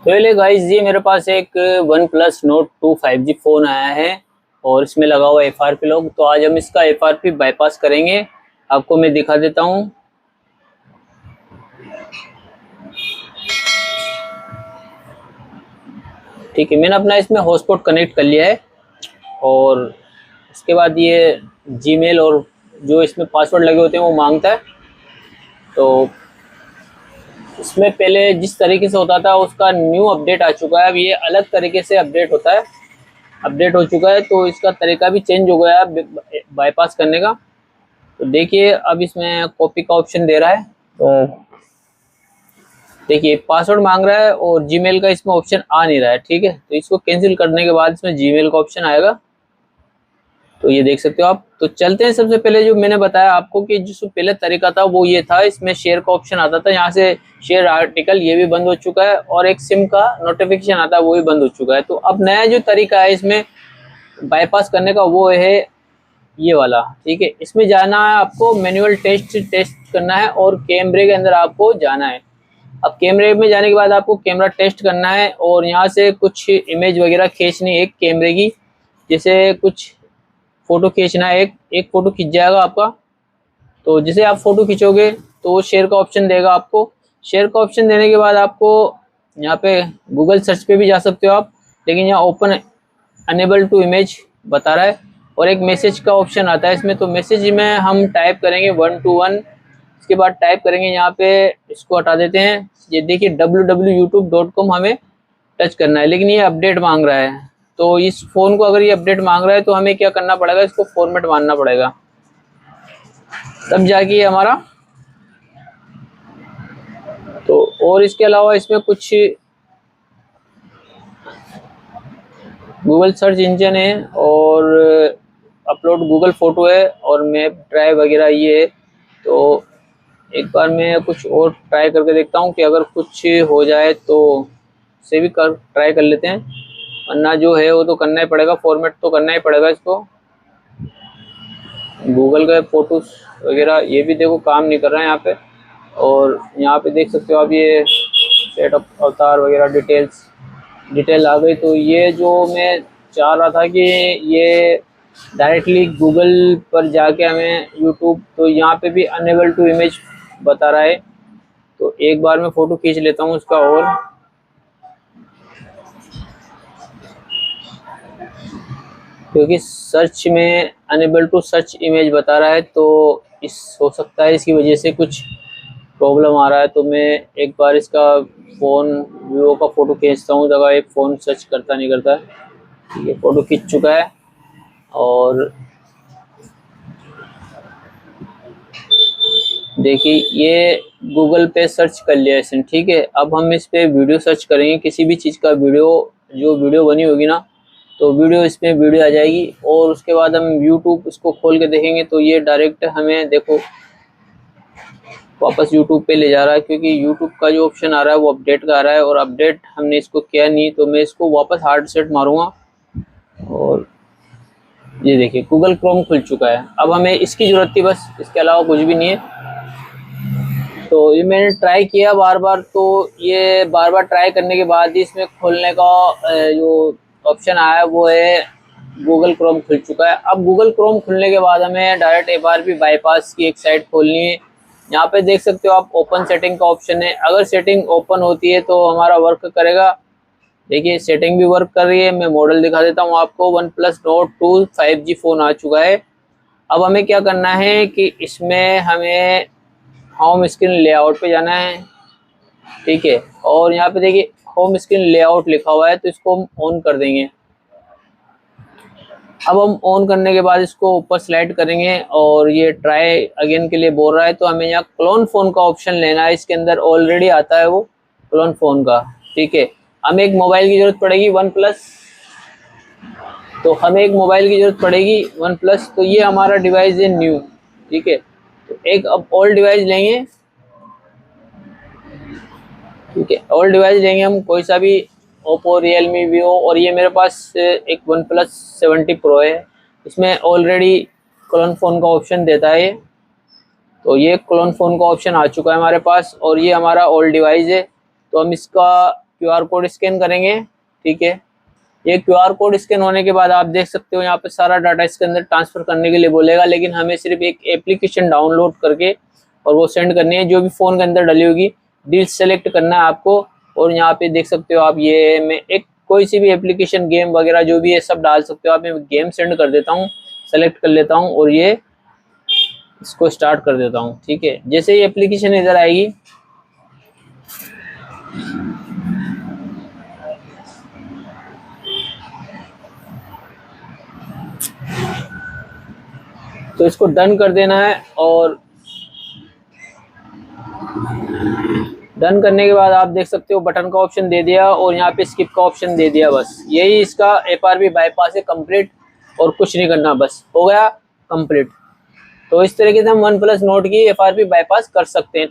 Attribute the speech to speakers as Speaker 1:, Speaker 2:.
Speaker 1: तो ये गाइस, ये मेरे पास एक one plus Nord 2 5G phone आया है और इसमें लगा हुआ FRP लॉक। तो आज हम इसका FRP बाईपास करेंगे। आपको मैं दिखा देता हूँ। ठीक है, मैंने अपना इसमें हॉटस्पॉट कनेक्ट कर लिया है और उसके बाद ये जीमेल और जो इसमें पासवर्ड लगे होते हैं वो मांगता है। तो इसमें पहले जिस तरीके से होता था उसका न्यू अपडेट आ चुका है। अब ये अलग तरीके से अपडेट होता है, अपडेट हो चुका है। तो इसका तरीका भी चेंज हो गया है बाईपास करने का। तो देखिए, अब इसमें कॉपी का ऑप्शन दे रहा है। तो देखिए, पासवर्ड मांग रहा है और जीमेल का इसमें ऑप्शन आ नहीं रहा है। ठीक है, तो इसको कैंसिल करने के बाद इसमें जीमेल का ऑप्शन आएगा। तो ये देख सकते हो आप। तो चलते हैं, सबसे पहले जो मैंने बताया आपको कि जो पहले तरीका था वो ये था, इसमें शेयर का ऑप्शन आता था, यहाँ से शेयर आर्टिकल, ये भी बंद हो चुका है और एक सिम का नोटिफिकेशन आता है वो भी बंद हो चुका है। तो अब नया जो तरीका है इसमें बाईपास करने का वो है ये वाला। ठीक है, इसमें जाना है आपको, मैनुअल टेस्ट करना है और कैमरे के अंदर आपको जाना है। अब कैमरे में जाने के बाद आपको कैमरा टेस्ट करना है और यहाँ से कुछ इमेज वगैरह खींचनी है एक कैमरे की। जैसे कुछ फ़ोटो खींचना है, एक फ़ोटो खींच जाएगा आपका। तो जैसे आप फ़ोटो खींचोगे तो वो शेयर का ऑप्शन देगा आपको। शेयर का ऑप्शन देने के बाद आपको यहाँ पे गूगल सर्च पे भी जा सकते हो आप, लेकिन यहाँ ओपन अनेबल टू इमेज बता रहा है और एक मैसेज का ऑप्शन आता है इसमें। तो मैसेज में हम टाइप करेंगे 121, इसके बाद टाइप करेंगे यहाँ पे, इसको हटा देते हैं। ये देखिए www.youtube.com हमें टच करना है, लेकिन ये अपडेट मांग रहा है। तो इस फ़ोन को अगर ये अपडेट मांग रहा है तो हमें क्या करना पड़ेगा, इसको फॉर्मेट मानना पड़ेगा, तब जाके ये हमारा। तो और इसके अलावा इसमें कुछ गूगल सर्च इंजन है और अपलोड गूगल फ़ोटो है और मैप ड्राइव वगैरह ये है। तो एक बार मैं कुछ और ट्राई करके देखता हूँ कि अगर कुछ हो जाए तो से भी ट्राई कर लेते हैं, वरना जो है वो तो करना ही पड़ेगा, फॉर्मेट तो करना ही पड़ेगा इसको। गूगल का फ़ोटोज़ वगैरह ये भी देखो काम नहीं कर रहा है यहाँ पे। और यहाँ पे देख सकते हो आप, ये सेट अप अवतार वगैरह डिटेल आ गई। तो ये जो मैं चाह रहा था कि ये डायरेक्टली गूगल पर जाके हमें यूट्यूब, तो यहाँ पे भी अनेबल टू इमेज बता रहा है। तो एक बार मैं फ़ोटो खींच लेता हूँ उसका, और क्योंकि सर्च में अनेबल टू सर्च इमेज बता रहा है तो हो सकता है इसकी वजह से कुछ प्रॉब्लम आ रहा है। तो मैं एक बार इसका फ़ोन वीवो का फ़ोटो खींचता हूँ, जगह एक फ़ोन सर्च करता नहीं करता है। ये फ़ोटो खींच चुका है और देखिए ये गूगल पे सर्च कर लिया इसने। ठीक है, अब हम इस पे वीडियो सर्च करेंगे, किसी भी चीज़ का वीडियो, जो वीडियो बनी होगी ना, तो वीडियो इसमें वीडियो आ जाएगी। और उसके बाद हम यूट्यूब इसको खोल के देखेंगे तो ये डायरेक्ट हमें देखो वापस यूट्यूब पे ले जा रहा है, क्योंकि यूट्यूब का जो ऑप्शन आ रहा है वो अपडेट का आ रहा है और अपडेट हमने इसको किया नहीं। तो मैं इसको वापस हार्ड सेट मारूंगा और ये देखिए गूगल क्रोम खुल चुका है। अब हमें इसकी ज़रूरत थी बस, इसके अलावा कुछ भी नहीं है। तो ये मैंने ट्राई किया बार बार, तो ये बार बार ट्राई करने के बाद ही इसमें खोलने का जो ऑप्शन आया वो है गूगल क्रोम खुल चुका है। अब गूगल क्रोम खुलने के बाद हमें डायरेक्ट FRP बाईपास की एक साइट खोलनी है। यहाँ पे देख सकते हो आप, ओपन सेटिंग का ऑप्शन है। अगर सेटिंग ओपन होती है तो हमारा वर्क करेगा। देखिए सेटिंग भी वर्क कर रही है। मैं मॉडल दिखा देता हूँ आपको, OnePlus Nord 2 5G phone आ चुका है। अब हमें क्या करना है कि इसमें हमें होम स्क्रीन लेआउट पे जाना है। ठीक है, और यहाँ पे देखिए होम स्क्रीन लेआउट लिखा हुआ है, तो इसको हम ऑन कर देंगे। अब हम ऑन करने के बाद इसको ऊपर स्लाइड करेंगे और ये ट्राई अगेन के लिए बोल रहा है। तो हमें यहाँ क्लोन फ़ोन का ऑप्शन लेना है, इसके अंदर ऑलरेडी आता है वो क्लोन फ़ोन का। ठीक है, हमें एक मोबाइल की ज़रूरत पड़ेगी वन प्लस, तो हमें एक मोबाइल की ज़रूरत पड़ेगी वन प्लस। तो ये हमारा डिवाइस है न्यू। ठीक है, तो एक अब ओल्ड डिवाइस लेंगे। ठीक है, ओल्ड डिवाइस लेंगे हम, कोई सा भी, ओप्पो, रियलमी, वीवो। और ये मेरे पास एक वन प्लस 70 प्रो है, इसमें ऑलरेडी क्लोन फ़ोन का ऑप्शन देता है। तो ये क्लोन फ़ोन का ऑप्शन आ चुका है हमारे पास और ये हमारा ओल्ड डिवाइस है। तो हम इसका QR कोड स्कैन करेंगे, ठीक है। ये QR कोड स्कैन होने के बाद आप देख सकते हो यहाँ पे सारा डाटा इसके अंदर ट्रांसफर करने के लिए बोलेगा, लेकिन हमें सिर्फ एक एप्लीकेशन डाउनलोड करके और वो सेंड करनी है, जो भी फ़ोन के अंदर डली होगी। डील सेलेक्ट करना है आपको, और यहाँ पे देख सकते हो आप, ये मैं एक कोई सी भी एप्लीकेशन, गेम वगैरह जो भी है सब डाल सकते हो आप। मैं गेम सेंड कर देता हूँ, सेलेक्ट कर लेता हूँ और ये इसको स्टार्ट कर देता हूँ, ठीक है। जैसे ही एप्लीकेशन इधर आएगी, तो इसको डन कर देना है, और डन करने के बाद आप देख सकते हो बटन का ऑप्शन दे दिया और यहाँ पे स्किप का ऑप्शन दे दिया। बस यही इसका FRP बाईपास है कंप्लीट, और कुछ नहीं करना, बस हो गया कंप्लीट। तो इस तरीके से हम OnePlus Nord की FRP बाईपास कर सकते हैं।